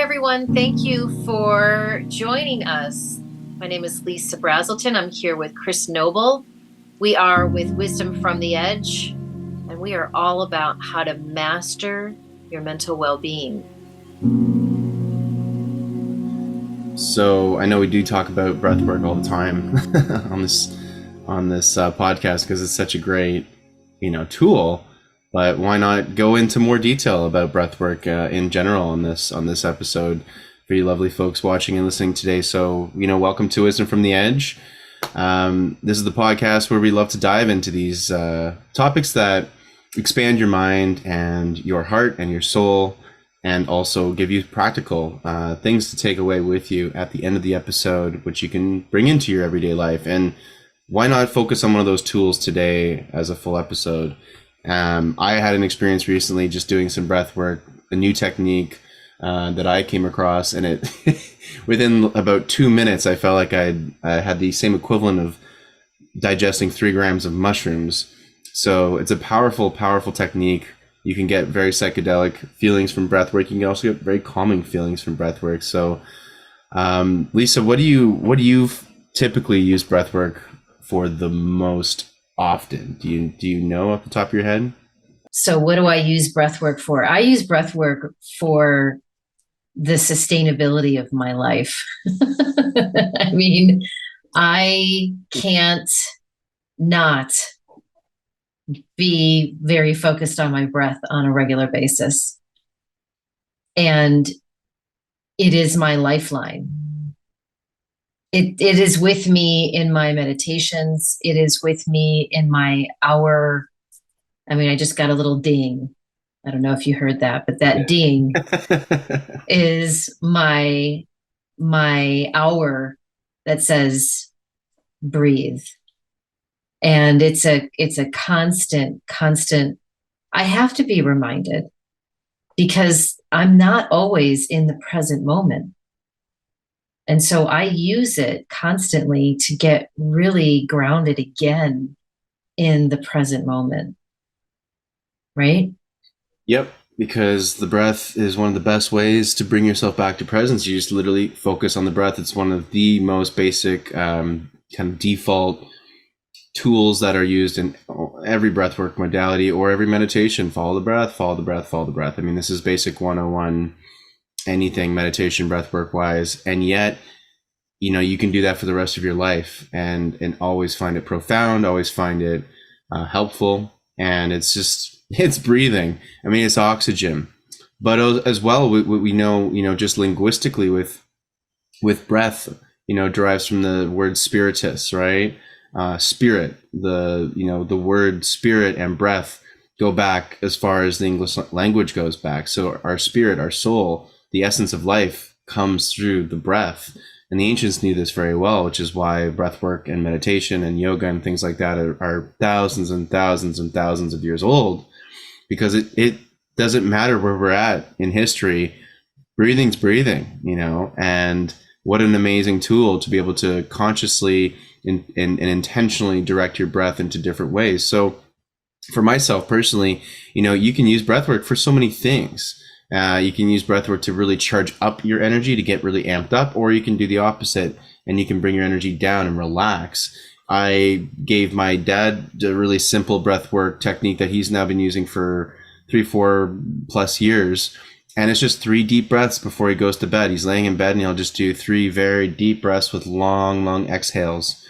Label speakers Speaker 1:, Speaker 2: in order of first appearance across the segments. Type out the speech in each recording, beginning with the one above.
Speaker 1: everyone. Thank you for joining us. My name is Lisa Brazelton. I'm here with Chris Noble. We are with Wisdom from the Edge, and we are all about how to master your mental well-being.
Speaker 2: So I know we do talk about breathwork all the time on this podcast because it's such a great tool. But why not go into more detail about breathwork in general on this episode for you lovely folks watching and listening today? So welcome to Wisdom from the Edge. This is the podcast where we love to dive into these topics that expand your mind and your heart and your soul, and also give you practical things to take away with you at the end of the episode, which you can bring into your everyday life. And why not focus on one of those tools today as a full episode? I had an experience recently just doing some breath work, a new technique that I came across, and it within about 2 minutes, I felt like I had the same equivalent of digesting 3 grams of mushrooms. So it's a powerful, powerful technique. You can get very psychedelic feelings from breath work. You can also get very calming feelings from breath work. So, Lisa, what do you typically use breath work for the most often? Do you know off the top of your head?
Speaker 1: So what do I use breath work for? I use breath work for the sustainability of my life. I mean, I can't not be very focused on my breath on a regular basis. And it is my lifeline. It is with me in my meditations. It is with me in my hour. I mean, I just got a little ding. I don't know if you heard that, but that ding is my hour that says breathe. And it's a constant. I have to be reminded because I'm not always in the present moment. And so I use it constantly to get really grounded again in the present moment. Right?
Speaker 2: Yep, because the breath is one of the best ways to bring yourself back to presence. You just literally focus on the breath. It's one of the most basic kind of default tools that are used in every breathwork modality or every meditation. Follow the breath, follow the breath, follow the breath. I mean, this is basic 101, anything meditation breathwork wise. And yet, you can do that for the rest of your life and always find it profound, always find it helpful. And it's breathing. I mean, it's oxygen. But as well, we know, just linguistically with breath, derives from the word spiritus, right? Spirit, the word spirit and breath go back as far as the English language goes back. So our spirit, our soul, the essence of life comes through the breath. And the ancients knew this very well, which is why breath work and meditation and yoga and things like that are thousands and thousands and thousands of years old, because it doesn't matter where we're at in history. Breathing's breathing, and what an amazing tool to be able to consciously and intentionally direct your breath into different ways. So for myself personally, you can use breathwork for so many things. You can use breathwork to really charge up your energy, to get really amped up, or you can do the opposite and you can bring your energy down and relax. I gave my dad a really simple breathwork technique that he's now been using for 3-4+ years. And it's just 3 deep breaths before he goes to bed. He's laying in bed and he'll just do 3 very deep breaths with long, long exhales.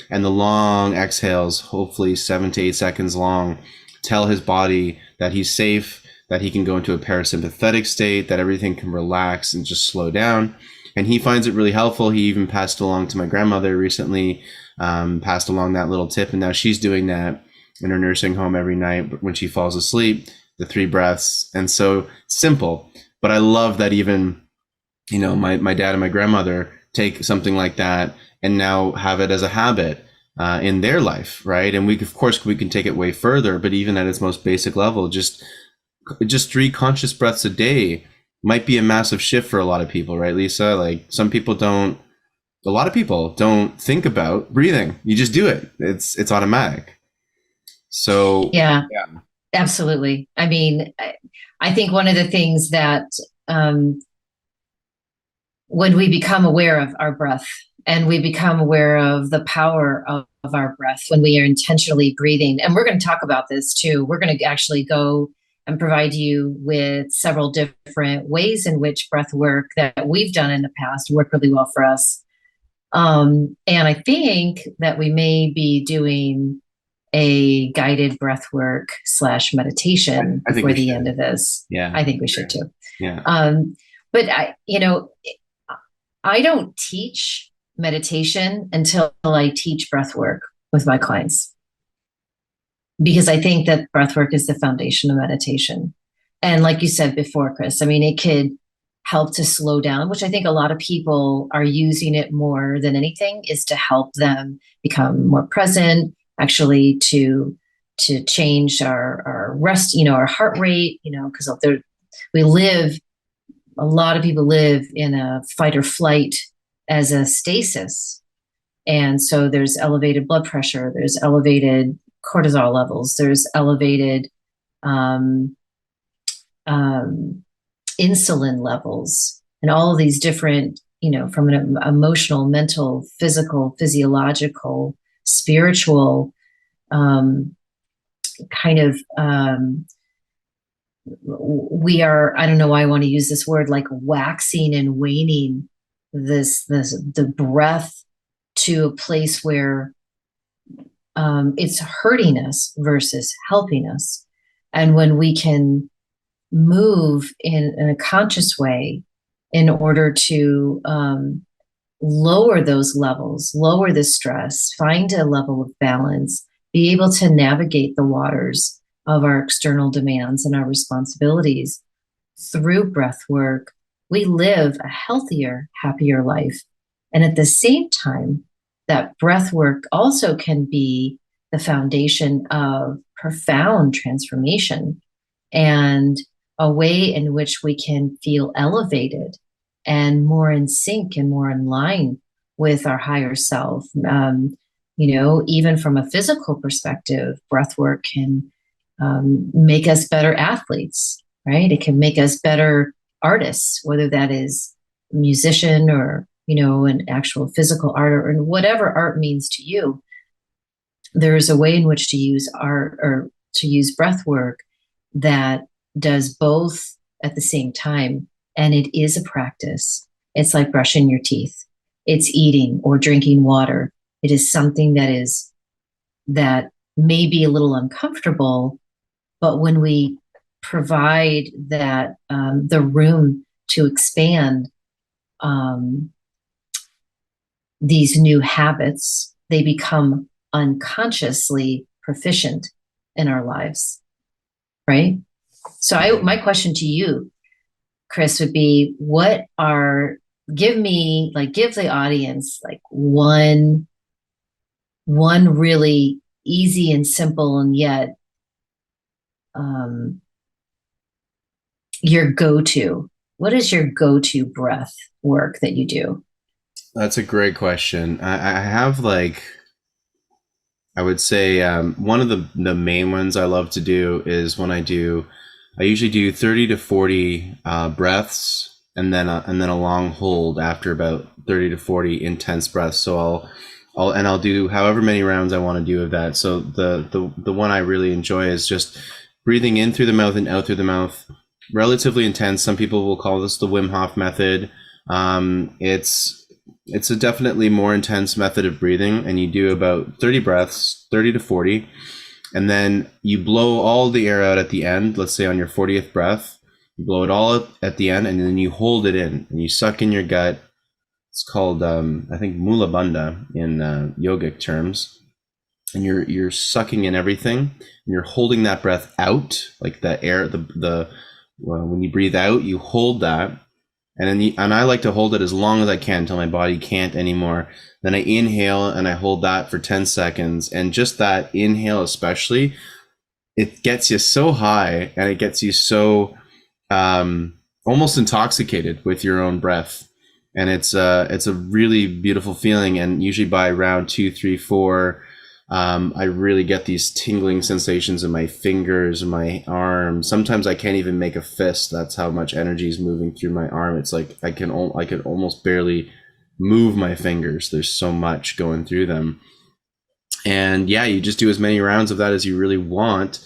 Speaker 2: And the long exhales, hopefully 7 to 8 seconds long, tell his body that he's safe, that he can go into a parasympathetic state, that everything can relax and just slow down. And he finds it really helpful. He even passed along to my grandmother recently, passed along that little tip. And now she's doing that in her nursing home every night when she falls asleep, the 3 breaths. And so simple. But I love that even, my dad and my grandmother take something like that and now have it as a habit in their life, right? And we can take it way further, but even at its most basic level, just 3 conscious breaths a day might be a massive shift for a lot of people, right, Lisa? Like a lot of people don't think about breathing. You just do it. It's automatic. So
Speaker 1: yeah. Absolutely. I mean, I think one of the things that when we become aware of our breath and we become aware of the power of our breath when we are intentionally breathing. And we're going to talk about this too. We're going to actually go and provide you with several different ways in which breath work that we've done in the past work really well for us. And I think that we may be doing a guided breath work / meditation
Speaker 2: I think
Speaker 1: before
Speaker 2: we
Speaker 1: the
Speaker 2: should.
Speaker 1: end of this.
Speaker 2: Yeah.
Speaker 1: I think we should too.
Speaker 2: Yeah.
Speaker 1: But I don't teach meditation until I teach breath work with my clients, because I think that breath work is the foundation of meditation. And like you said before, Chris, I mean, it could help to slow down, which I think a lot of people are using it more than anything, is to help them become more present, actually to change our rest, our heart rate, because we live, a lot of people live in a fight or flight as a stasis. And so there's elevated blood pressure, there's elevated cortisol levels, there's elevated um, insulin levels, and all of these different, from an emotional, mental, physical, physiological, spiritual kind of we are, I don't know why I want to use this word, like waxing and waning the breath to a place where it's hurting us versus helping us. And when we can move in a conscious way in order to lower those levels, lower the stress, find a level of balance, be able to navigate the waters of our external demands and our responsibilities through breath work, we live a healthier, happier life. And at the same time, that breath work also can be the foundation of profound transformation and a way in which we can feel elevated and more in sync and more in line with our higher self. Even from a physical perspective, breath work can make us better athletes, right? It can make us better artists, whether that is a musician or, an actual physical art, or whatever art means to you. There is a way in which to use art or to use breath work that does both at the same time. And it is a practice. It's like brushing your teeth. It's eating or drinking water. It is something that may be a little uncomfortable, but when we provide that the room to expand these new habits, they become unconsciously proficient in our lives, right? So my question to you, Chris, would be, give the audience like one really easy and simple and yet your go-to. What is your go-to breath work that you do?
Speaker 2: That's a great question. I have I would say one of the main ones I love to do is when I usually do 30 to 40 breaths and then a long hold after about 30 to 40 intense breaths. So I'll do however many rounds I want to do of that. So the one I really enjoy is just breathing in through the mouth and out through the mouth, relatively intense. Some people will call this the Wim Hof method. It's a definitely more intense method of breathing, and you do about 30 breaths, 30 to 40, and then you blow all the air out at the end. Let's say on your 40th breath, you blow it all out at the end, and then you hold it in and you suck in your gut. It's called, I think, Mula Bandha in yogic terms. And you're sucking in everything, and you're holding that breath out, like the air, when you breathe out, you hold that. And then I like to hold it as long as I can until my body can't anymore. Then I inhale and I hold that for 10 seconds. And just that inhale, especially, it gets you so high and it gets you so almost intoxicated with your own breath. And it's a really beautiful feeling. And usually by round 2, 3, 4, I really get these tingling sensations in my fingers, my arms. Sometimes I can't even make a fist. That's how much energy is moving through my arm. It's like I can almost barely move my fingers. There's so much going through them. And yeah, you just do as many rounds of that as you really want.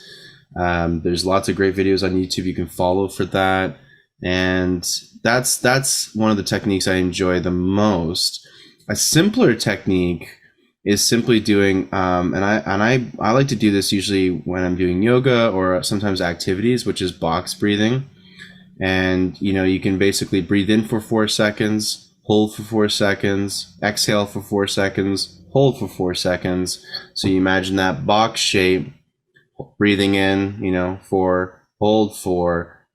Speaker 2: There's lots of great videos on YouTube you can follow for that. And that's one of the techniques I enjoy the most. A simpler technique is simply doing, I like to do this usually when I'm doing yoga or sometimes activities, which is box breathing. And you can basically breathe in for 4 seconds, hold for 4 seconds, exhale for 4 seconds, hold for 4 seconds. So you imagine that box shape, breathing in, 4, hold 4,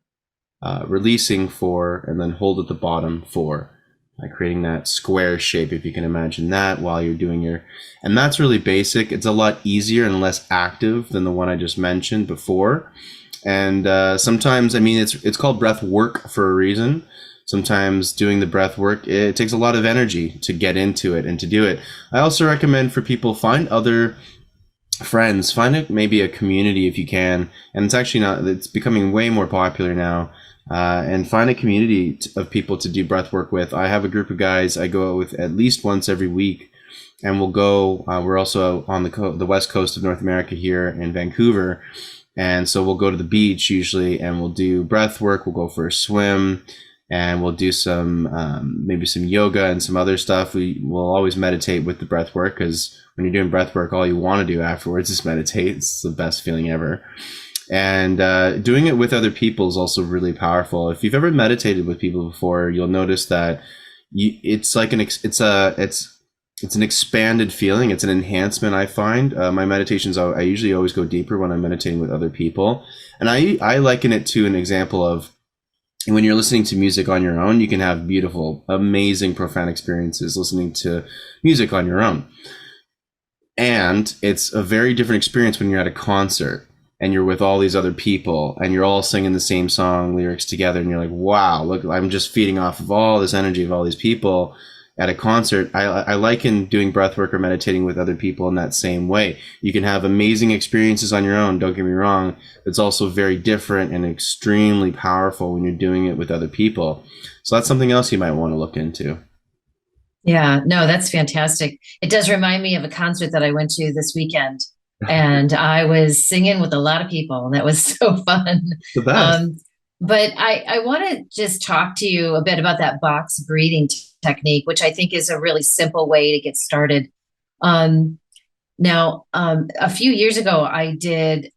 Speaker 2: releasing 4, and then hold at the bottom 4, by creating that square shape, if you can imagine that while you're doing and that's really basic. It's a lot easier and less active than the one I just mentioned before. And sometimes, it's called breath work for a reason. Sometimes doing the breath work, it takes a lot of energy to get into it and to do it. I also recommend for people, find other friends, find maybe a community if you can. And it's becoming way more popular now. And find a community of people to do breath work with. I have a group of guys I go with at least once every week, and we'll go. We're also on the west coast of North America here in Vancouver, and so we'll go to the beach usually, and we'll do breath work. We'll go for a swim, and we'll do some maybe some yoga and some other stuff. We'll always meditate with the breath work, because when you're doing breath work, all you want to do afterwards is meditate. It's the best feeling ever. And doing it with other people is also really powerful. If you've ever meditated with people before, you'll notice that it's an expanded feeling. It's an enhancement, I find. My meditations, I usually always go deeper when I'm meditating with other people. And I liken it to an example of when you're listening to music on your own. You can have beautiful, amazing, profound experiences listening to music on your own. And it's a very different experience when you're at a concert and you're with all these other people and you're all singing the same song lyrics together, and you're like, wow, look, I'm just feeding off of all this energy of all these people at a concert. I liken doing breath work or meditating with other people in that same way. You can have amazing experiences on your own, don't get me wrong. It's also very different and extremely powerful when you're doing it with other people. So that's something else you might want to look into.
Speaker 1: Yeah, no, that's fantastic. It does remind me of a concert that I went to this weekend, and I was singing with a lot of people, and that was so fun.
Speaker 2: The best.
Speaker 1: But I want to just talk to you a bit about that box breathing technique, which I think is a really simple way to get started. Now, a few years ago, I did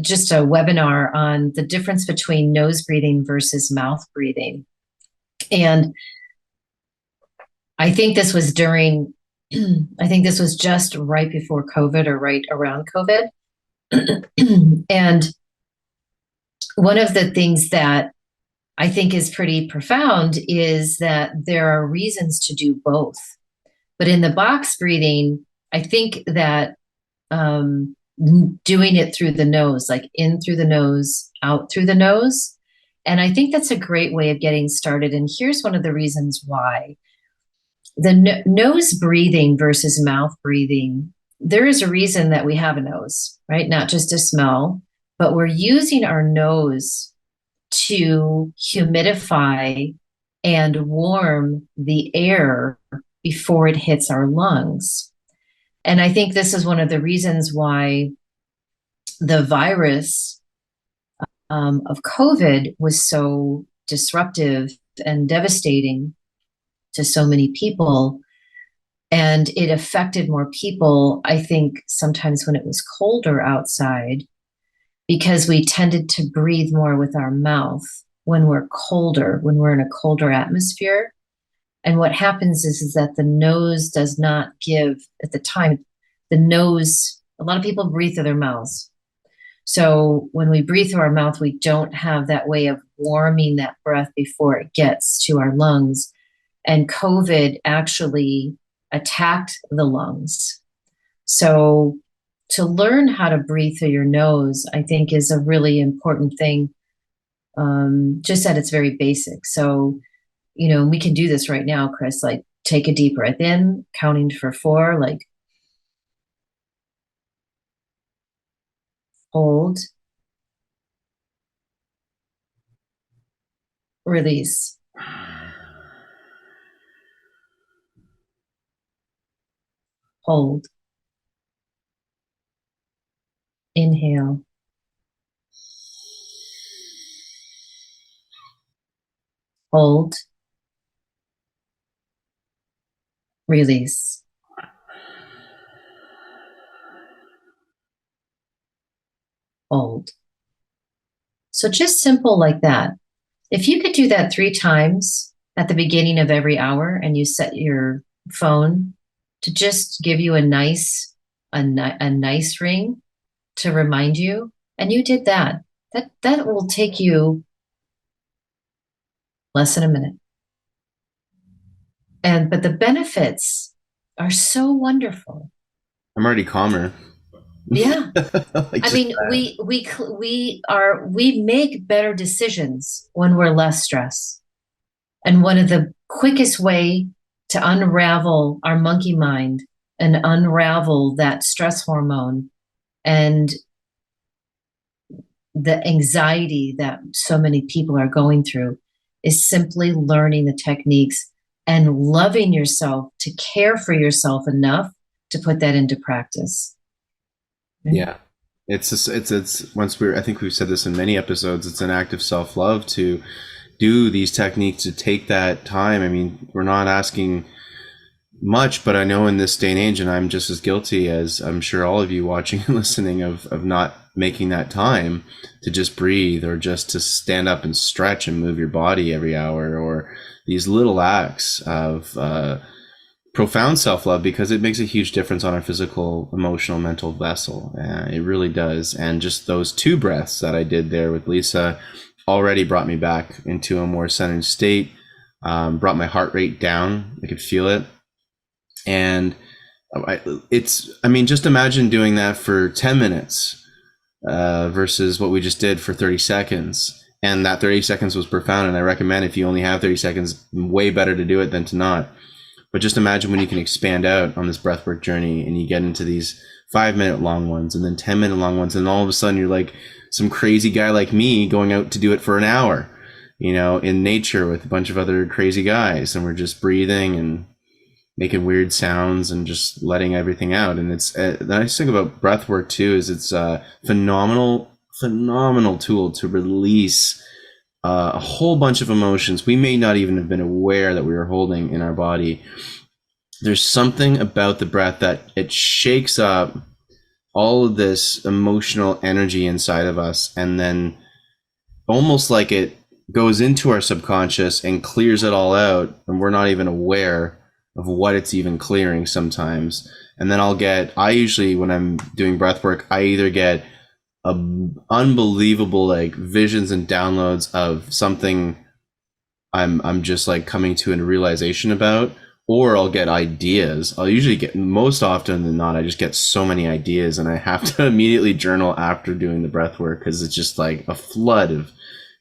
Speaker 1: just a webinar on the difference between nose breathing versus mouth breathing. And I think this was I think this was just right before COVID or right around COVID. And one of the things that I think is pretty profound is that there are reasons to do both. But in the box breathing, I think that doing it through the nose, like in through the nose, out through the nose. And I think that's a great way of getting started. And here's one of the reasons why. The nose breathing versus mouth breathing, there is a reason that we have a nose, right? Not just to smell, but we're using our nose to humidify and warm the air before it hits our lungs. And I think this is one of the reasons why the virus of COVID was so disruptive and devastating to so many people. And it affected more people, I think, sometimes when it was colder outside, because we tended to breathe more with our mouth when we're colder, when we're in a colder atmosphere. And what happens is that the nose does not give, at the time, the nose, a lot of people breathe through their mouths. So when we breathe through our mouth, we don't have that way of warming that breath before it gets to our lungs. And COVID actually attacked the lungs. So to learn how to breathe through your nose, I think, is a really important thing, just at its very basic. So, we can do this right now, Chris, like take a deep breath in, counting for 4, like hold, release, hold, inhale, hold, release, hold. So just simple like that. If you could do that 3 times at the beginning of every hour and you set your phone to just give you a nice ring to remind you, and you did that, that will take you less than a minute. But the benefits are so wonderful.
Speaker 2: I'm already calmer.
Speaker 1: Yeah.
Speaker 2: Like
Speaker 1: I
Speaker 2: just
Speaker 1: mean, we make better decisions when we're less stressed. And one of the quickest way to unravel our monkey mind and unravel that stress hormone and the anxiety that so many people are going through is simply learning the techniques and loving yourself to care for yourself enough to put that into practice.
Speaker 2: yeah. It's once we're, I think we've said this in many episodes, it's an act of self-love to do these techniques, to take that time. I mean, we're not asking much, but I know in this day and age, and I'm just as guilty as I'm sure all of you watching and listening, of not making that time to just breathe, or just to stand up and stretch and move your body every hour, or these little acts of profound self-love, because it makes a huge difference on our physical, emotional, mental vessel. It really does. And just those 2 breaths that I did there with Lisa already brought me back into a more centered state, brought my heart rate down. I could feel it. And I mean, just imagine doing that for 10 minutes versus what we just did for 30 seconds. And that 30 seconds was profound. And I recommend, if you only have 30 seconds, way better to do it than to not. But just imagine when you can expand out on this breathwork journey and you get into these 5-minute long ones and then 10-minute long ones. And all of a sudden you're like some crazy guy like me going out to do it for an hour, in nature with a bunch of other crazy guys. And we're just breathing and making weird sounds and just letting everything out. And it's the nice thing about breathwork too is it's a phenomenal tool to release a whole bunch of emotions we may not even have been aware that we were holding in our body. There's something about the breath that it shakes up all of this emotional energy inside of us, and then almost like it goes into our subconscious and clears it all out, and we're not even aware of what it's even clearing sometimes. And then I usually, when I'm doing breath work, I either get unbelievable like visions and downloads of something I'm just like coming to a realization about, or I'll get ideas. I'll usually get, most often than not, I just get so many ideas and I have to immediately journal after doing the breath work, because it's just like a flood of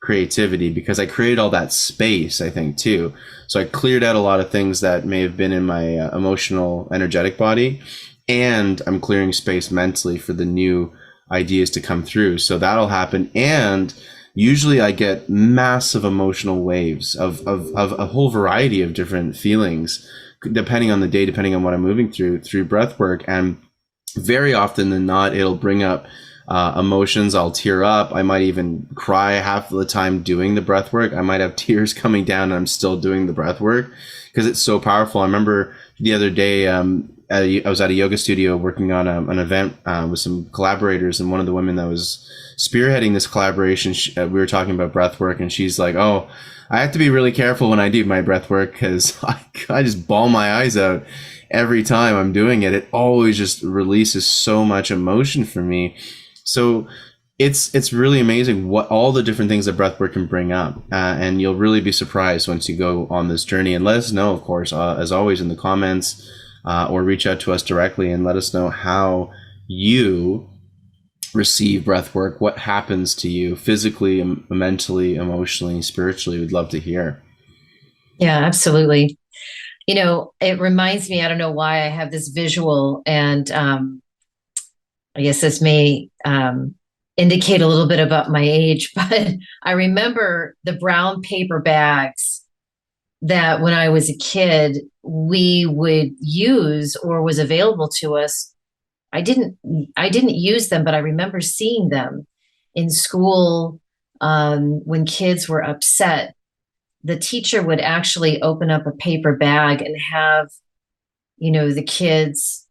Speaker 2: creativity, because I created all that space, I think, too. So I cleared out a lot of things that may have been in my emotional, energetic body, and I'm clearing space mentally for the new ideas to come through. So that'll happen. And usually I get massive emotional waves of a whole variety of different feelings, depending on the day, depending on what I'm moving through breath work. And very often than not, it'll bring up emotions. I'll tear up. I might even cry half of the time doing the breath work. I might have tears coming down and I'm still doing the breath work because it's so powerful. I remember the other day, I was at a yoga studio working on an event with some collaborators, and one of the women that was spearheading this collaboration, we were talking about breath work, and she's like, "Oh, I have to be really careful when I do my breath work because I just bawl my eyes out every time I'm doing it. It always just releases so much emotion for me." So it's really amazing what all the different things that breathwork can bring up, and you'll really be surprised once you go on this journey. And let us know, of course, as always, in the comments, or reach out to us directly and let us know how you receive breathwork, what happens to you physically, mentally, emotionally, spiritually. We'd love to hear.
Speaker 1: Yeah, absolutely. It reminds me, I don't know why I have this visual, and I guess this may indicate a little bit about my age, but I remember the brown paper bags that when I was a kid, we would use or was available to us. I didn't use them, but I remember seeing them in school when kids were upset. The teacher would actually open up a paper bag and have, the kids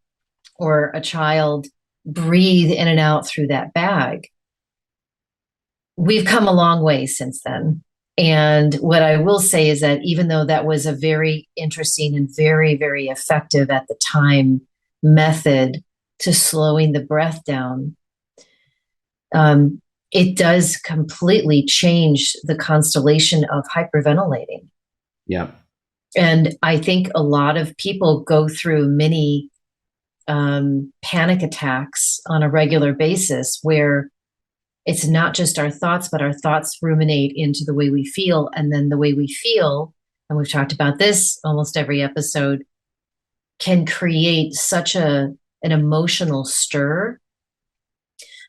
Speaker 1: or a child breathe in and out through that bag. We've come a long way since then. And what I will say is that even though that was a very interesting and very, very effective at the time method to slowing the breath down, it does completely change the constellation of hyperventilating.
Speaker 2: Yeah.
Speaker 1: And I think a lot of people go through many panic attacks on a regular basis where it's not just our thoughts, but our thoughts ruminate into the way we feel. And then the way we feel, and we've talked about this almost every episode, can create such an emotional stir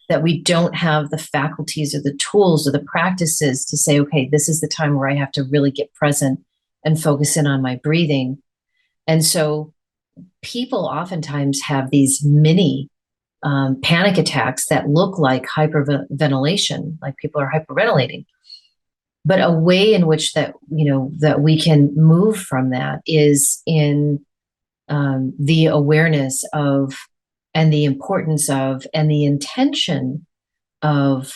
Speaker 1: that we don't have the faculties or the tools or the practices to say, okay, this is the time where I have to really get present and focus in on my breathing. And so people oftentimes have these mini panic attacks that look like hyperventilation, like people are hyperventilating. But a way in which that we can move from that is in the awareness of, and the importance of, and the intention of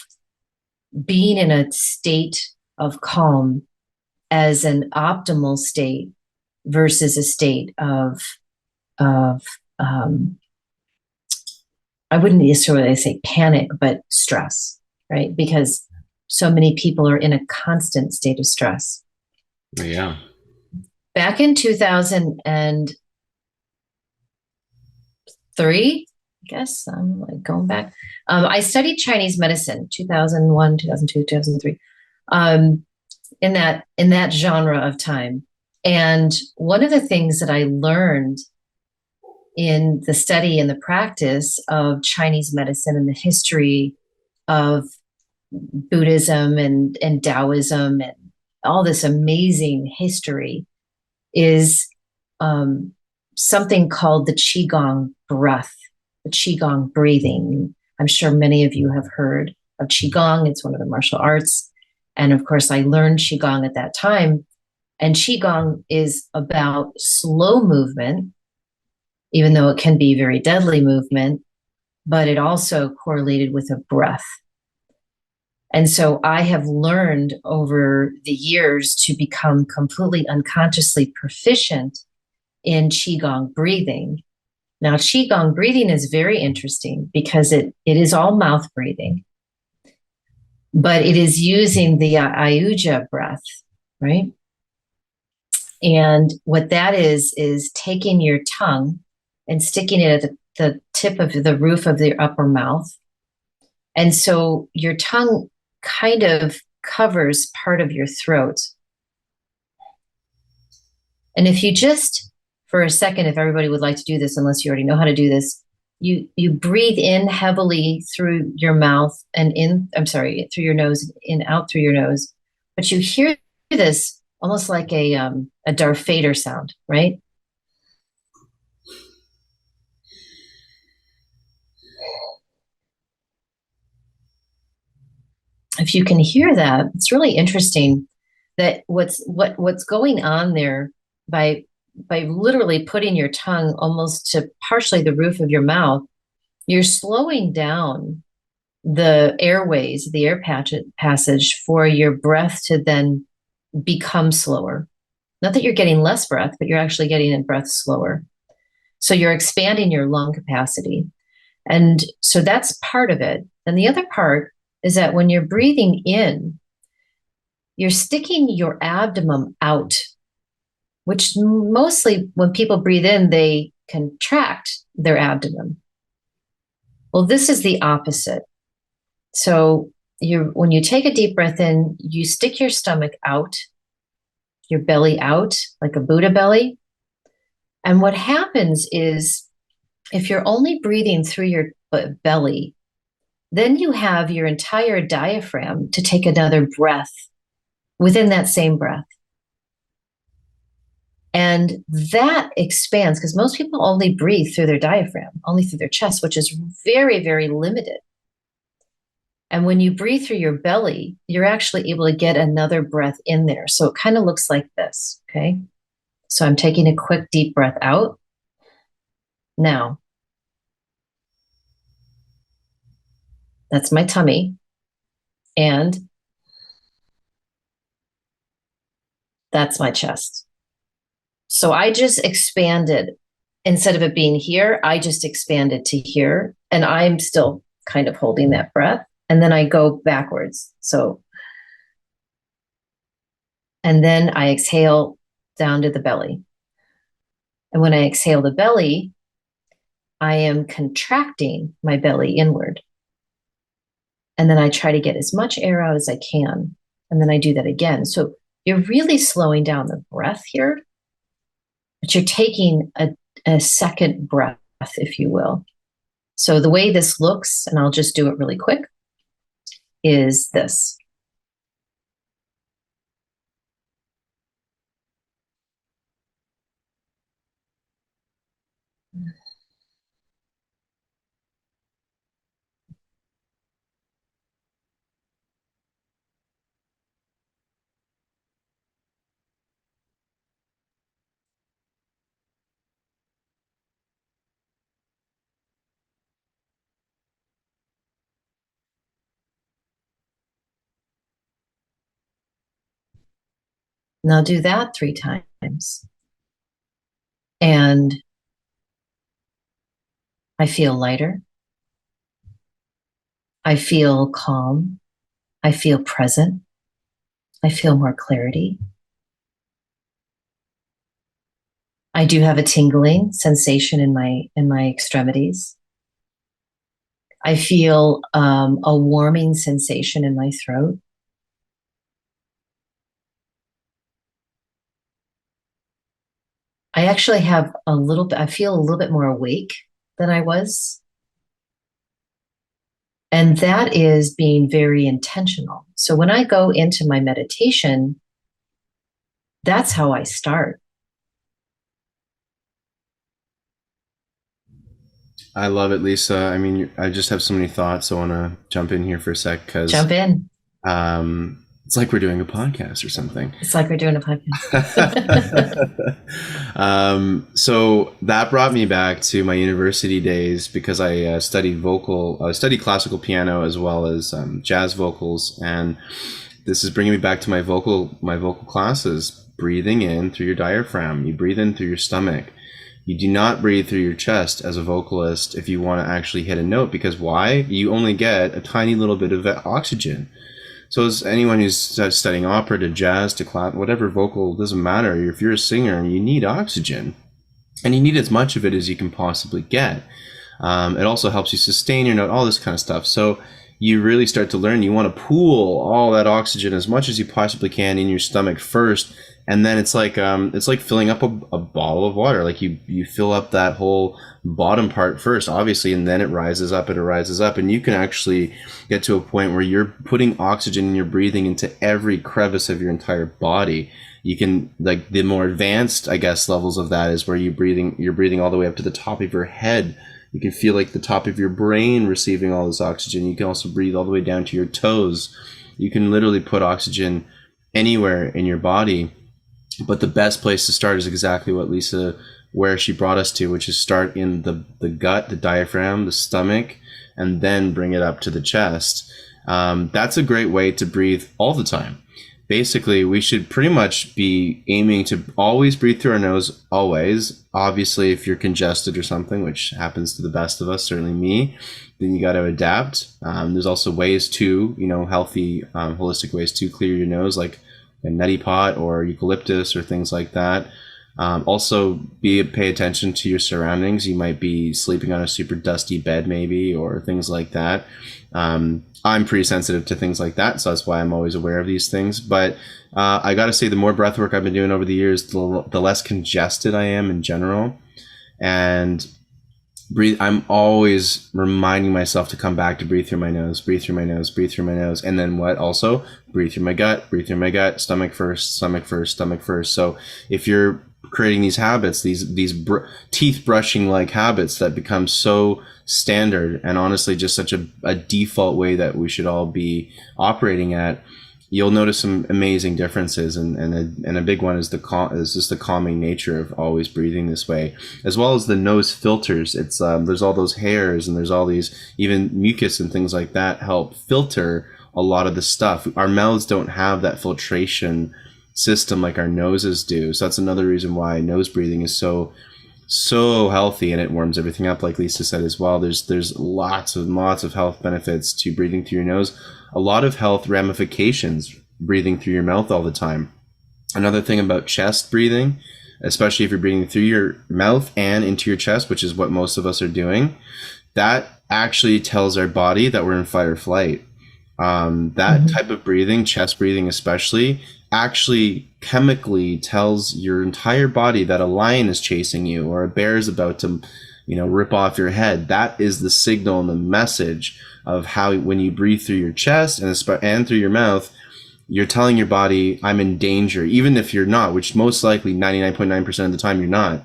Speaker 1: being in a state of calm as an optimal state versus a state of I wouldn't necessarily say panic, but stress, right? Because so many people are in a constant state of stress.
Speaker 2: Yeah.
Speaker 1: Back in 2003, I guess I'm like going back. I studied Chinese medicine, 2001, 2002, 2003, in that genre of time. And one of the things that I learned in the study and the practice of Chinese medicine and the history of Buddhism and Taoism and all this amazing history is something called the Qigong breath, the Qigong breathing. I'm sure many of you have heard of Qigong. It's one of the martial arts. And of course, I learned Qigong at that time. And Qigong is about slow movement, even though it can be very deadly movement, but it also correlated with a breath. And so I have learned over the years to become completely unconsciously proficient in Qigong breathing. Now, Qigong breathing is very interesting because it is all mouth breathing, but it is using the Ayuja breath, right? And what that is taking your tongue and sticking it at the tip of the roof of the upper mouth. And so your tongue kind of covers part of your throat. And if you just, for a second, if everybody would like to do this, unless you already know how to do this, you breathe in heavily through your mouth and through your nose and out through your nose. But you hear this almost like a Darth Vader sound, right? If you can hear that, it's really interesting that what's going on there by literally putting your tongue almost to partially the roof of your mouth, you're slowing down the airways, the air passage for your breath to then become slower. Not that you're getting less breath, but you're actually getting a breath slower. So you're expanding your lung capacity. And so that's part of it. And the other part is that when you're breathing in, you're sticking your abdomen out, which mostly when people breathe in, they contract their abdomen. Well, this is the opposite. So when you take a deep breath in, you stick your stomach out, your belly out, like a Buddha belly. And what happens is if you're only breathing through your belly, Then you have your entire diaphragm to take another breath within that same breath. And that expands because most people only breathe through their diaphragm, only through their chest, which is very, very limited. And when you breathe through your belly, you're actually able to get another breath in there. So it kind of looks like this. Okay. So I'm taking a quick deep breath out. Now, that's my tummy. And that's my chest. So I just expanded. Instead of it being here, I just expanded to here. And I'm still kind of holding that breath. And then I go backwards. So, and then I exhale down to the belly. And when I exhale the belly, I am contracting my belly inward. And then I try to get as much air out as I can. And then I do that again. So you're really slowing down the breath here, but you're taking a second breath, if you will. So the way this looks, and I'll just do it really quick, is this. Now do that 3 times. And I feel lighter. I feel calm. I feel present. I feel more clarity. I do have a tingling sensation in my extremities. I feel a warming sensation in my throat. I actually have I feel a little bit more awake than I was. And that is being very intentional. So when I go into my meditation, that's how I start.
Speaker 2: I love it, Lisa. I mean, I just have so many thoughts. I want to jump in here for a sec because
Speaker 1: Jump in.
Speaker 2: It's like we're doing a podcast or something.
Speaker 1: It's like we're doing a podcast.
Speaker 2: So that brought me back to my university days because I studied classical piano as well as jazz vocals, and this is bringing me back to my vocal classes. Breathing in through your diaphragm, you breathe in through your stomach. You do not breathe through your chest as a vocalist if you want to actually hit a note, because why? You only get a tiny little bit of oxygen. So as anyone who's studying opera to jazz to clap, whatever vocal, doesn't matter. If you're a singer, you need oxygen, and you need as much of it as you can possibly get. It also helps you sustain your note, all this kind of stuff. So you really start to learn, you want to pool all that oxygen as much as you possibly can in your stomach first. And then it's like filling up a bottle of water. Like you fill up that whole bottom part first, obviously, and then it rises up, and you can actually get to a point where you're putting oxygen in your breathing into every crevice of your entire body. You can, like, the more advanced, I guess, levels of that is where you're breathing all the way up to the top of your head. You can feel like the top of your brain receiving all this oxygen. You can also breathe all the way down to your toes. You can literally put oxygen anywhere in your body. But the best place to start is exactly what Lisa, where she brought us to, which is start in the gut, the diaphragm, the stomach, and then bring it up to the chest. That's a great way to breathe all the time. Basically, we should pretty much be aiming to always breathe through our nose, always. Obviously, if you're congested or something, which happens to the best of us, certainly me, then you got to adapt. There's also ways to, healthy, holistic ways to clear your nose, like a neti pot or eucalyptus or things like that. Also, pay attention to your surroundings. You might be sleeping on a super dusty bed, maybe, or things like that. I'm pretty sensitive to things like that, so that's why I'm always aware of these things. But I got to say, the more breath work I've been doing over the years, the less congested I am in general. And breathe. I'm always reminding myself to come back to breathe through my nose, breathe through my nose, breathe through my nose. And then what? Also breathe through my gut, breathe through my gut, stomach first, stomach first, stomach first. So if you're creating these habits, these teeth brushing like habits that become so standard and honestly just such a default way that we should all be operating at, you'll notice some amazing differences, and a big one is is just the calming nature of always breathing this way, as well as the nose filters. It's there's all those hairs and there's all these even mucus and things like that help filter a lot of the stuff. Our mouths don't have that filtration system like our noses do, so that's another reason why nose breathing is so healthy, and it warms everything up, like Lisa said as well. There's lots of health benefits to breathing through your nose, a lot of health ramifications breathing through your mouth all the time. Another thing about chest breathing, especially if you're breathing through your mouth and into your chest, which is what most of us are doing, that actually tells our body that we're in fight or flight. That type of breathing, chest breathing especially, actually chemically tells your entire body that a lion is chasing you or a bear is about to, rip off your head. That is the signal and the message of how, when you breathe through your chest and through your mouth, you're telling your body, I'm in danger, even if you're not, which most likely 99.9% of the time you're not.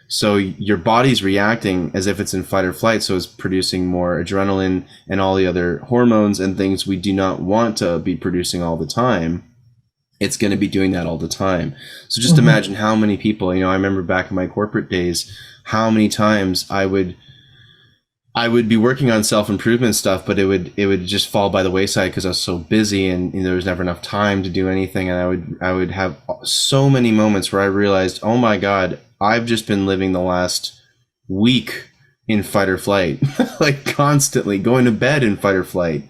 Speaker 2: So your body's reacting as if it's in fight or flight. So it's producing more adrenaline and all the other hormones and things we do not want to be producing all the time. It's going to be doing that all the time. So just imagine how many people, I remember back in my corporate days, how many times I would be working on self-improvement stuff, but it would just fall by the wayside because I was so busy and there was never enough time to do anything. And I would have so many moments where I realized, oh my God, I've just been living the last week in fight or flight, like constantly going to bed in fight or flight,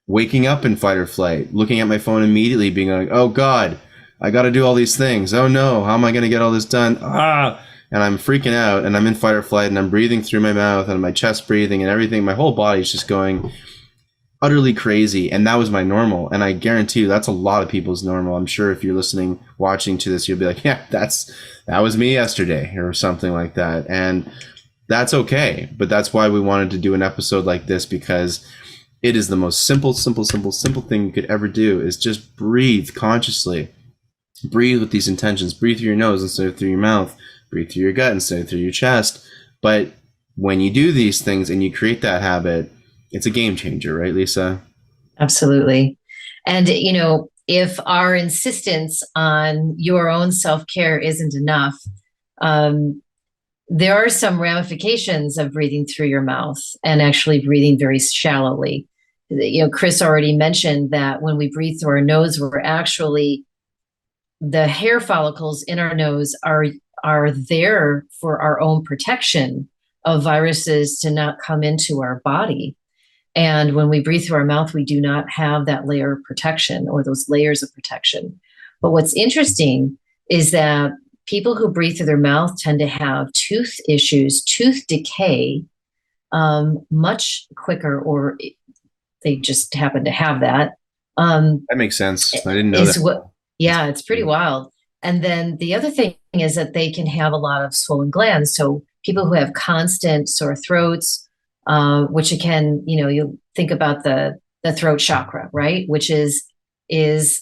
Speaker 2: waking up in fight or flight, looking at my phone immediately, being like, oh God, I got to do all these things. Oh no, how am I going to get all this done? And I'm freaking out and I'm in fight or flight and I'm breathing through my mouth and my chest breathing and everything. My whole body's just going utterly crazy. And that was my normal. And I guarantee you that's a lot of people's normal. I'm sure if you're listening, watching to this, you'll be like, yeah, that was me yesterday or something like that. And that's okay. But that's why we wanted to do an episode like this, because it is the most simple thing you could ever do, is just breathe consciously. Breathe with these intentions. Breathe through your nose instead of through your mouth. Breathe through your gut instead of through your chest. But when you do these things and you create that habit, it's a game changer, right, Lisa?
Speaker 1: Absolutely. And, if our insistence on your own self-care isn't enough, there are some ramifications of breathing through your mouth and actually breathing very shallowly. Chris already mentioned that when we breathe through our nose, we're actually, the hair follicles in our nose are there for our own protection of viruses to not come into our body. And when we breathe through our mouth, we do not have that layer of protection or those layers of protection. But what's interesting is that people who breathe through their mouth tend to have tooth issues, tooth decay, much quicker, or they just happen to have that.
Speaker 2: That makes sense. I didn't know that.
Speaker 1: Yeah, it's pretty wild. And then the other thing is that they can have a lot of swollen glands. So people who have constant sore throats, which again, you think about the throat chakra, right? Which is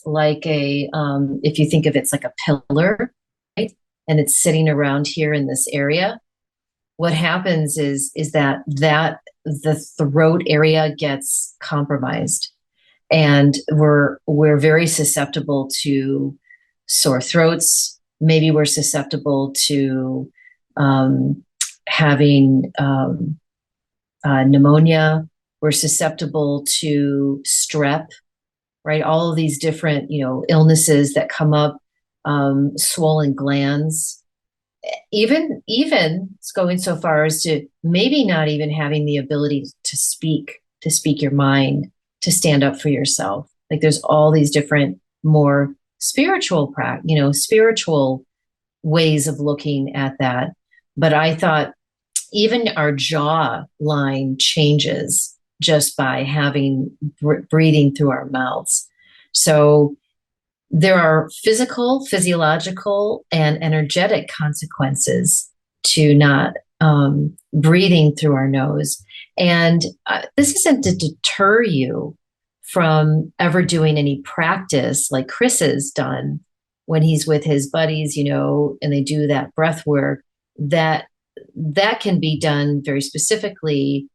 Speaker 1: like if you think of it's like a pillar, right? And it's sitting around here in this area. What happens is that the throat area gets compromised, and we're very susceptible to sore throats. Maybe we're susceptible to having pneumonia. We're susceptible to strep, right? All of these different, illnesses that come up, swollen glands. Even it's going so far as to maybe not even having the ability to speak your mind, to stand up for yourself. Like there's all these different more spiritual ways of looking at that. But I thought even our jaw line changes just by having breathing through our mouths. So there are physiological, and energetic consequences to not breathing through our nose. And this isn't to deter you from ever doing any practice like Chris has done when he's with his buddies, and they do that breath work. That can be done very specifically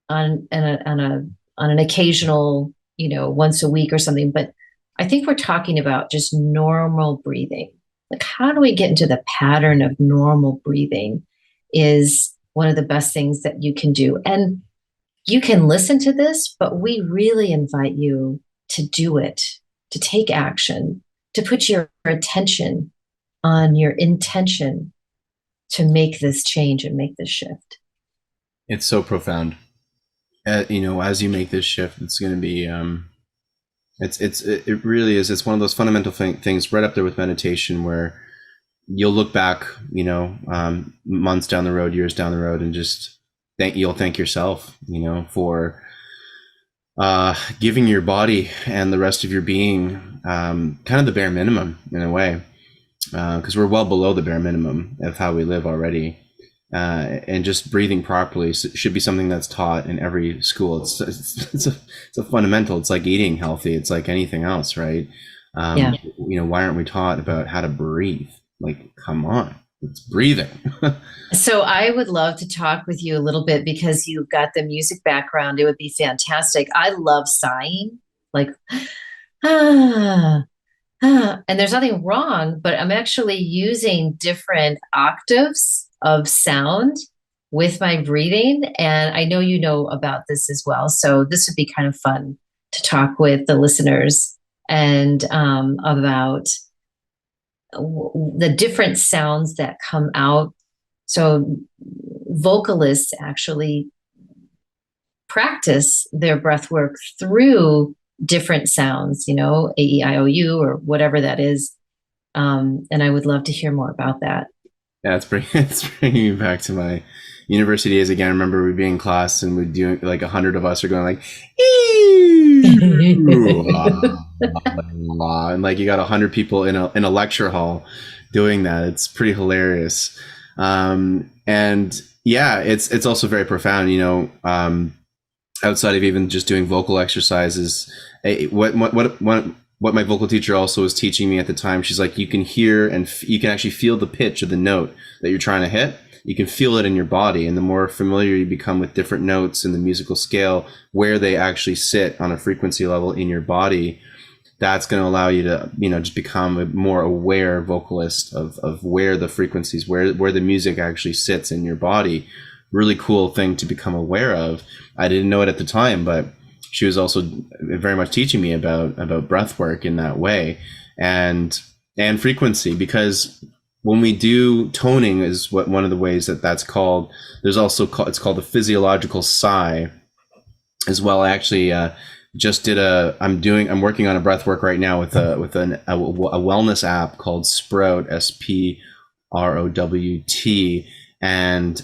Speaker 1: on an occasional, once a week or something. But I think we're talking about just normal breathing. Like, how do we get into the pattern of normal breathing is one of the best things that you can do. And you can listen to this, but we really invite you to do it, to take action, to put your attention on your intention to make this change and make this shift.
Speaker 2: It's so profound. As you make this shift, it's going to be, it really is. It's one of those fundamental things right up there with meditation, where you'll look back, months down the road, years down the road, and just you'll thank yourself, for giving your body and the rest of your being kind of the bare minimum in a way, because we're well below the bare minimum of how we live already. And just breathing properly should be something that's taught in every school. It's a fundamental. It's like eating healthy. It's like anything else, right?
Speaker 1: Yeah.
Speaker 2: Why aren't we taught about how to breathe? Like, come on, it's breathing.
Speaker 1: So I would love to talk with you a little bit, because you've got the music background. It would be fantastic. I love sighing, like, and there's nothing wrong, but I'm actually using different octaves of sound with my breathing. And I know you know about this as well. So this would be kind of fun to talk with the listeners and about the different sounds that come out. So vocalists actually practice their breath work through different sounds, A, E, I, O, U, or whatever that is. And I would love to hear more about that.
Speaker 2: Yeah, it's bringing me back to my university days again. I remember we'd be in class and we'd do like 100 of us are going like, and like you got 100 people in a lecture hall doing that. It's pretty hilarious. And yeah, it's also very profound, outside of even just doing vocal exercises. What my vocal teacher also was teaching me at the time, she's like, you can hear and you can actually feel the pitch of the note that you're trying to hit. You can feel it in your body. And the more familiar you become with different notes in the musical scale, where they actually sit on a frequency level in your body, that's going to allow you to, just become a more aware vocalist of where the frequencies, where the music actually sits in your body. Really cool thing to become aware of. I didn't know it at the time, but she was also very much teaching me about breath work in that way, and frequency, because when we do toning is one of the ways that's called. There's also it's called the physiological sigh as well. I actually just did I'm working on a breath work right now with a wellness app called Sprout, SPROWT. And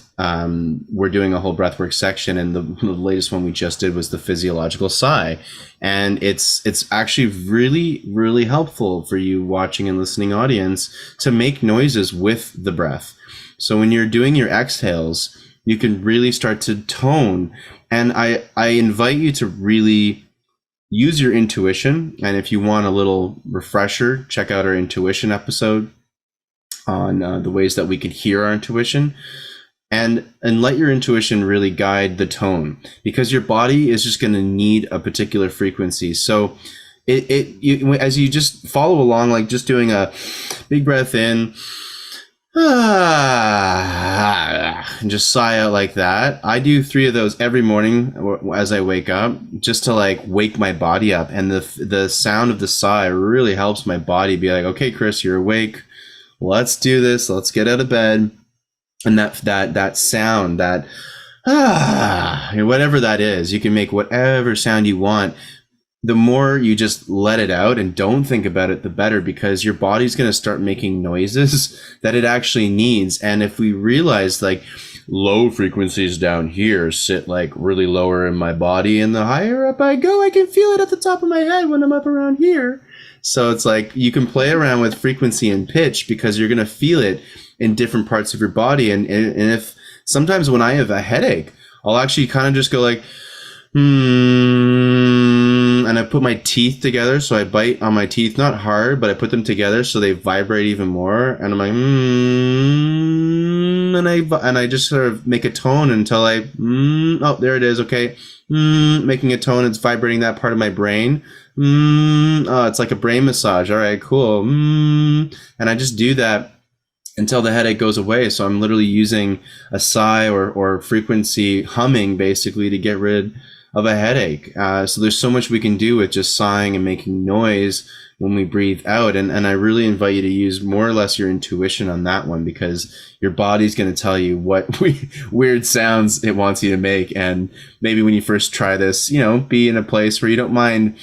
Speaker 2: we're doing a whole breathwork section, and the latest one we just did was the physiological sigh, and it's actually really, really helpful for you watching and listening audience to make noises with the breath. So when you're doing your exhales, you can really start to tone, and I invite you to really use your intuition. And if you want a little refresher, check out our intuition episode on the ways that we can hear our intuition, and let your intuition really guide the tone, because your body is just going to need a particular frequency. So as you just follow along, like just doing a big breath in, and just sigh out like that. I do 3 of those every morning as I wake up, just to like wake my body up. And the sound of the sigh really helps my body be like, okay, Chris, you're awake. Let's do this. Let's get out of bed. And that sound, that whatever that is, you can make whatever sound you want. The more you just let it out and don't think about it, the better, because your body's going to start making noises that it actually needs. And if we realize like low frequencies down here sit like really lower in my body, and the higher up I go, I can feel it at the top of my head when I'm up around here. So it's like you can play around with frequency and pitch, because you're going to feel it in different parts of your body. And if sometimes when I have a headache, I'll actually kind of just go like, and I put my teeth together. So I bite on my teeth, not hard, but I put them together so they vibrate even more. And I'm like, and I just sort of make a tone until oh, there it is. Okay. Making a tone. It's vibrating that part of my brain. Oh, it's like a brain massage. All right, cool. And I just do that until the headache goes away. So I'm literally using a sigh or frequency humming basically to get rid of a headache. So there's so much we can do with just sighing and making noise when we breathe out. And I really invite you to use more or less your intuition on that one, because your body's going to tell you what weird sounds it wants you to make. And maybe when you first try this, be in a place where you don't mind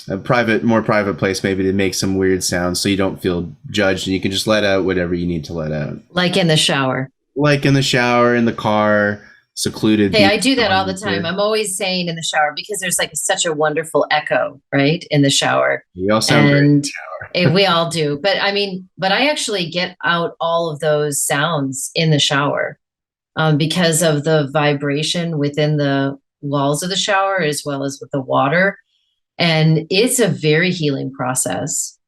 Speaker 2: a more private place, maybe to make some weird sounds so you don't feel judged, and you can just let out whatever you need to let out.
Speaker 1: Like in the shower.
Speaker 2: In the car, secluded.
Speaker 1: Hey, I do that all the time. I'm always saying in the shower, because there's like such a wonderful echo, right? In the shower.
Speaker 2: We all sound great in the shower.
Speaker 1: We all do. But I actually get out all of those sounds in the shower because of the vibration within the walls of the shower, as well as with the water. And it's a very healing process.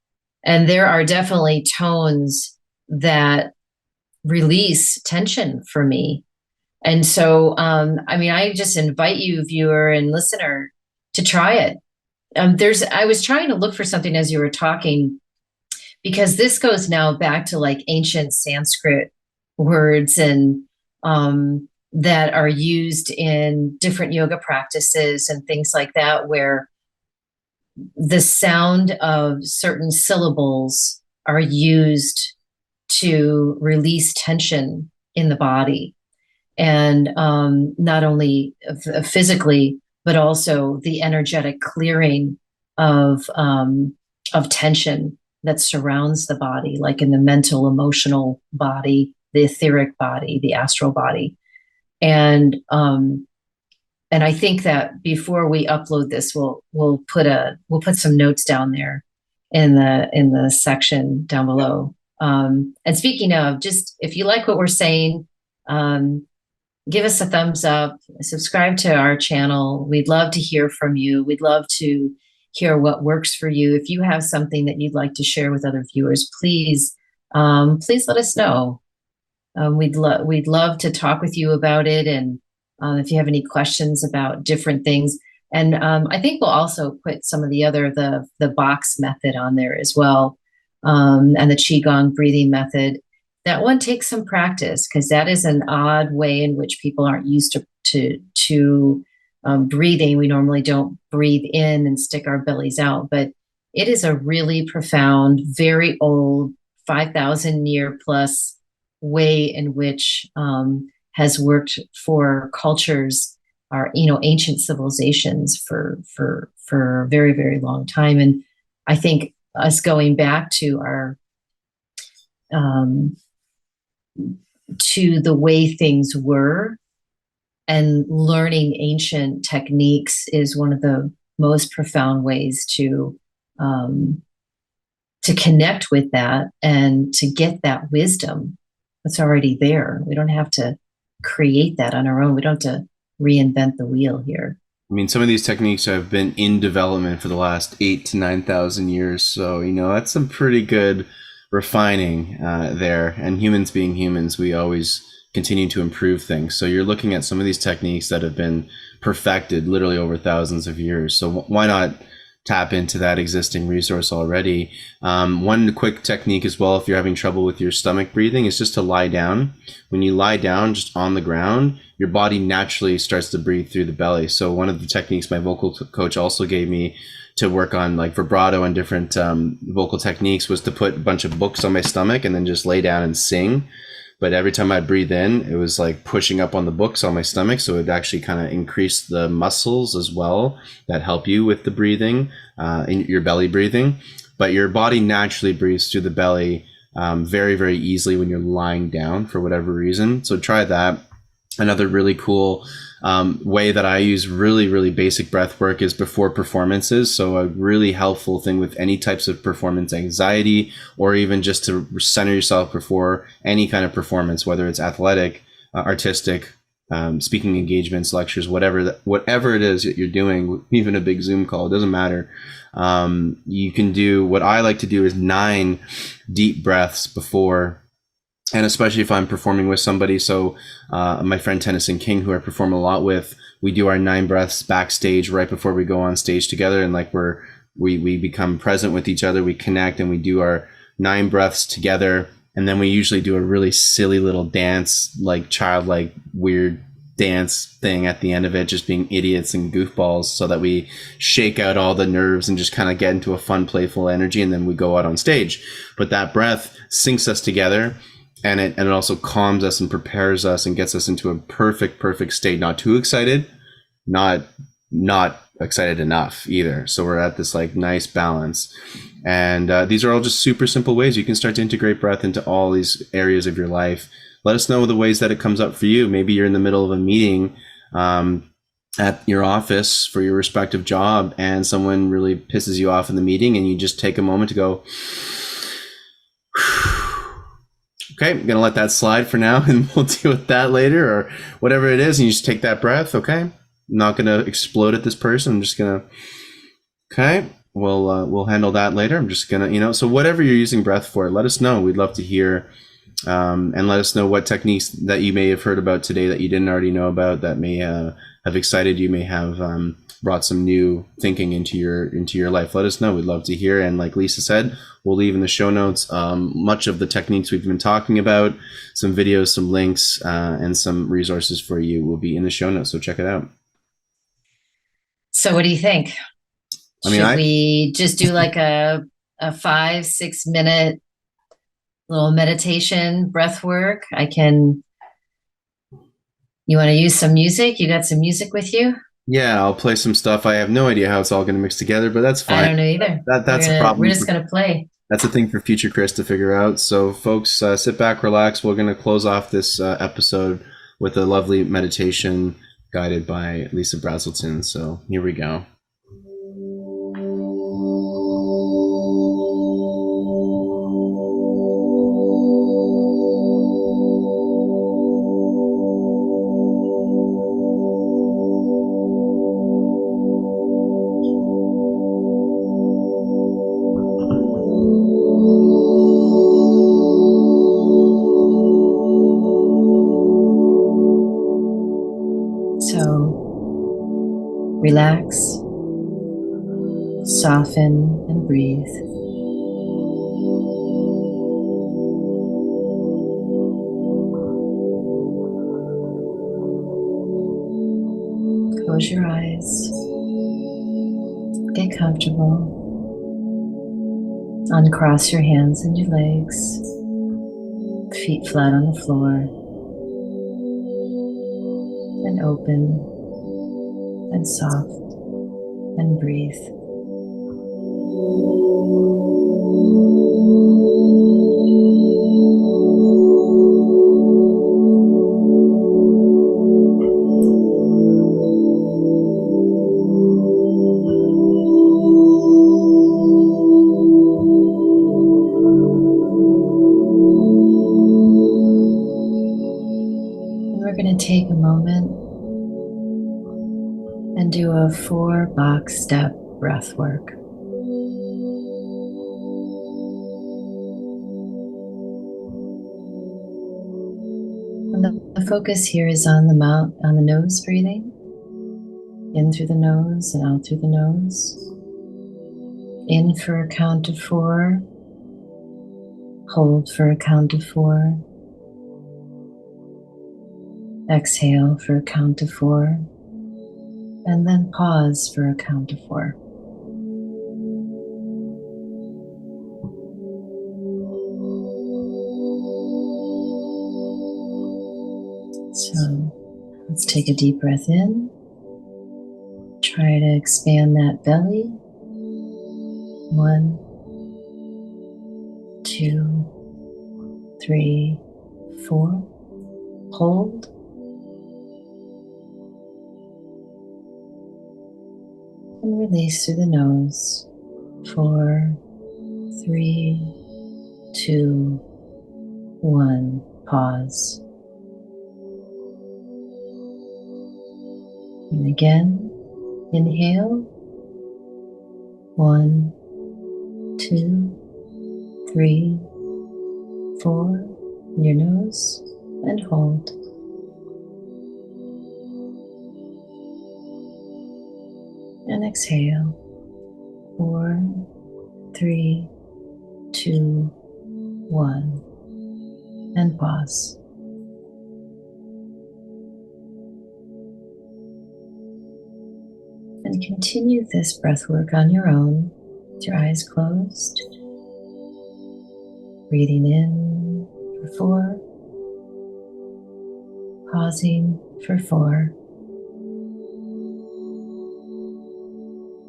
Speaker 1: And there are definitely tones that release tension for me. And so, I just invite you, viewer and listener, to try it. I was trying to look for something as you were talking, because this goes now back to like ancient Sanskrit words and that are used in different yoga practices and things like that, where the sound of certain syllables are used to release tension in the body. And not only physically, but also the energetic clearing of tension that surrounds the body, like in the mental, emotional body, the etheric body, the astral body. And I think that before we upload this, we'll put some notes down there in the section down below. And speaking of, just if you like what we're saying, give us a thumbs up, subscribe to our channel. We'd love to hear from you. We'd love to hear what works for you. If you have something that you'd like to share with other viewers, please let us know. We'd love to talk with you about it. And if you have any questions about different things. And I think we'll also put some of the box method on there as well. And the Qigong breathing method. That one takes some practice, because that is an odd way in which people aren't used to breathing. We normally don't breathe in and stick our bellies out, but it is a really profound, very old, 5,000 year plus way in which has worked for cultures, our ancient civilizations for a very, very long time. And I think us going back to our to the way things were and learning ancient techniques is one of the most profound ways to connect with that and to get that wisdom that's already there. We don't have to create that on our own. We don't have to reinvent the wheel here.
Speaker 2: I mean, some of these techniques have been in development for the last 8,000 to 9,000 years. So, that's some pretty good refining there. And humans being humans, we always continue to improve things. So you're looking at some of these techniques that have been perfected literally over thousands of years. So why not tap into that existing resource already? One quick technique as well, if you're having trouble with your stomach breathing, is just to lie down. When you lie down just on the ground, your body naturally starts to breathe through the belly. So one of the techniques my vocal coach also gave me to work on like vibrato and different vocal techniques was to put a bunch of books on my stomach and then just lay down and sing. But every time I breathe in, it was like pushing up on the books on my stomach. So it actually kind of increased the muscles as well that help you with the breathing, in your belly breathing. But your body naturally breathes through the belly very, very easily when you're lying down for whatever reason. So try that. Another really cool way that I use really, really basic breath work is before performances. So a really helpful thing with any types of performance anxiety, or even just to center yourself before any kind of performance, whether it's athletic, artistic, speaking engagements, lectures, whatever it is that you're doing, even a big Zoom call, it doesn't matter. You can do what I like to do is 9 deep breaths before, and especially if I'm performing with somebody. So my friend Tennyson King, who I perform a lot with, we do our 9 breaths backstage right before we go on stage together, and like we become present with each other, we connect, and we do our 9 breaths together. And then we usually do a really silly little dance, like childlike, weird dance thing at the end of it, just being idiots and goofballs, so that we shake out all the nerves and just kind of get into a fun, playful energy. And then we go out on stage. But that breath syncs us together, and it also calms us and prepares us and gets us into a perfect state. Not too excited, not excited enough either. So we're at this like nice balance. And these are all just super simple ways you can start to integrate breath into all these areas of your life. Let us know the ways that it comes up for you. Maybe you're in the middle of a meeting at your office for your respective job, and someone really pisses you off in the meeting, and you just take a moment to go, okay, I'm going to let that slide for now, and we'll deal with that later, or whatever it is. And you just take that breath. Okay, I'm not going to explode at this person. I'm just going to, okay, we'll handle that later. I'm just going to, so whatever you're using breath for, let us know. We'd love to hear, and let us know what techniques that you may have heard about today that you didn't already know about, that may have excited you, may have brought some new thinking into your life. Let us know. We'd love to hear. And like Lisa said, we'll leave in the show notes much of the techniques we've been talking about, some videos, some links, and some resources for you will be in the show notes. So check it out.
Speaker 1: So what do you think? Should we just do like a 5-6 minute little meditation, breath work? You want to use some music? You got some music with you?
Speaker 2: Yeah, I'll play some stuff. I have no idea how it's all going to mix together, but that's fine.
Speaker 1: I don't know either.
Speaker 2: That's a problem.
Speaker 1: We're just going to play.
Speaker 2: That's a thing for future Chris to figure out. So folks, sit back, relax. We're going to close off this episode with a lovely meditation guided by Lisa Brazelton. So here we go.
Speaker 1: Relax, soften, and breathe. Close your eyes. Get comfortable. Uncross your hands and your legs. Feet flat on the floor. And open. And soft, and breathe. And we're going to take a moment and do a 4-box step breath work. And the focus here is on the nose breathing, in through the nose and out through the nose. In for a count of 4, hold for a count of 4, exhale for a count of 4. And then pause for a count of 4. So let's take a deep breath in. Try to expand that belly. 1, 2, 3, 4. Hold. And release through the nose. 4, 3, 2, 1. Pause. And again, inhale. 1, 2, 3, 4 in your nose, and hold. And exhale. 4, 3, 2, 1, and pause. And continue this breath work on your own with your eyes closed. Breathing in for 4, pausing for 4,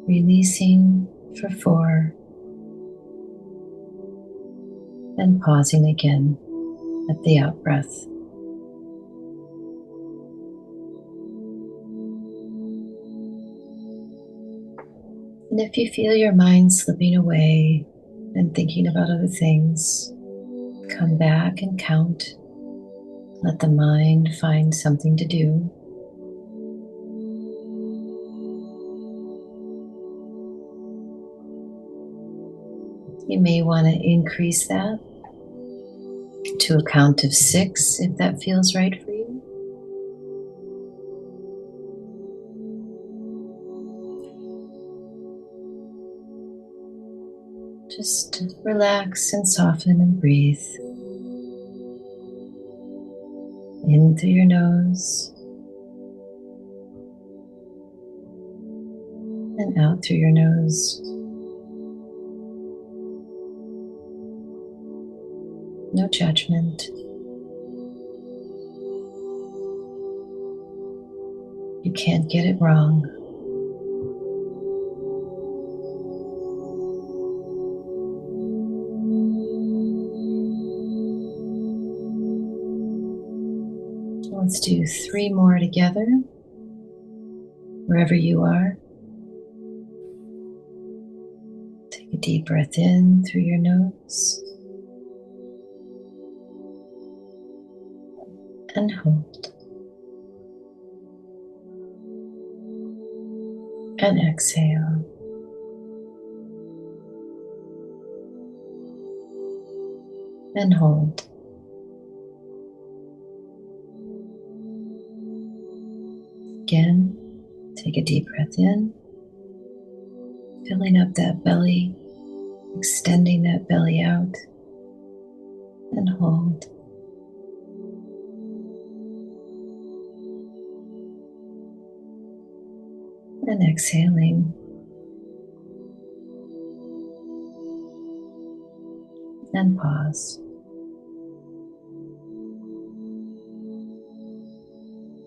Speaker 1: releasing for 4, and pausing again at the out breath. And if you feel your mind slipping away and thinking about other things, come back and count. Let the mind find something to do. You may want to increase that to a count of 6 if that feels right for you. Just relax and soften and breathe. In through your nose and out through your nose. No judgment. You can't get it wrong. Let's do 3 more together, wherever you are. Take a deep breath in through your nose and hold. And exhale. And hold. Again, take a deep breath in, filling up that belly, extending that belly out, and hold. And exhaling. And pause.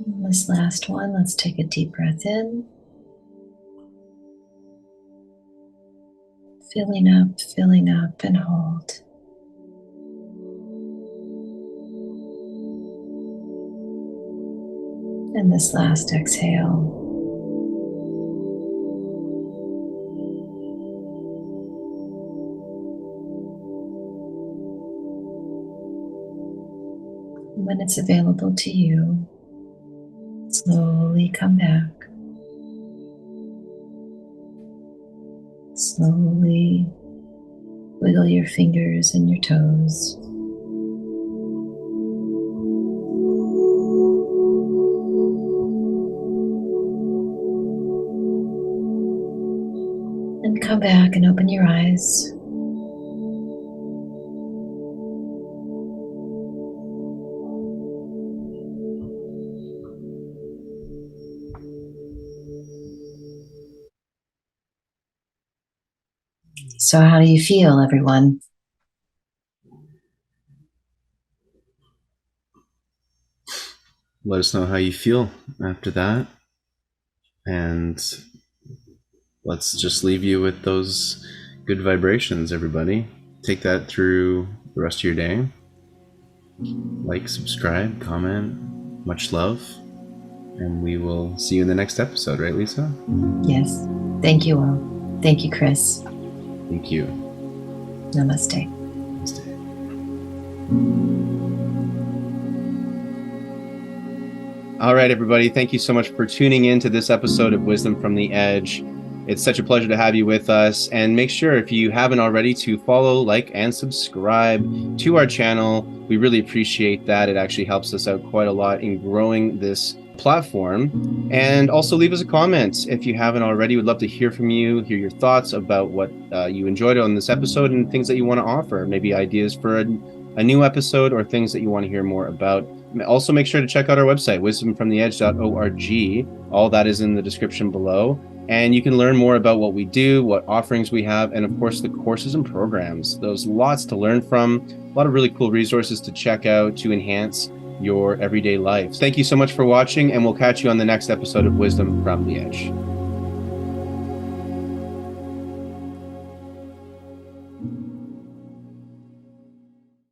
Speaker 1: And this last one, let's take a deep breath in. Filling up, and hold. And this last exhale. When it's available to you, slowly come back. Slowly wiggle your fingers and your toes. And come back and open your eyes. So how do you feel, everyone?
Speaker 2: Let us know how you feel after that. And let's just leave you with those good vibrations, everybody. Take that through the rest of your day. Like, subscribe, comment. Much love. And we will see you in the next episode, right, Lisa?
Speaker 1: Yes. Thank you all. Thank you, Chris.
Speaker 2: Thank you.
Speaker 1: Namaste.
Speaker 2: Namaste. All right, everybody. Thank you so much for tuning in to this episode of Wisdom from the Edge. It's such a pleasure to have you with us. And make sure, if you haven't already, to follow, like, and subscribe to our channel. We really appreciate that. It actually helps us out quite a lot in growing this platform. And also leave us a comment if you haven't already. We'd love to hear from you, hear your thoughts about what you enjoyed on this episode and things that you want to offer, maybe ideas for a new episode or things that you want to hear more about. Also, make sure to check out our website, wisdomfromtheedge.org. All that is in the description below. And you can learn more about what we do, what offerings we have, and of course, the courses and programs. There's lots to learn from, a lot of really cool resources to check out to enhance your everyday life. Thank you so much for watching, and we'll catch you on the next episode of Wisdom from the Edge.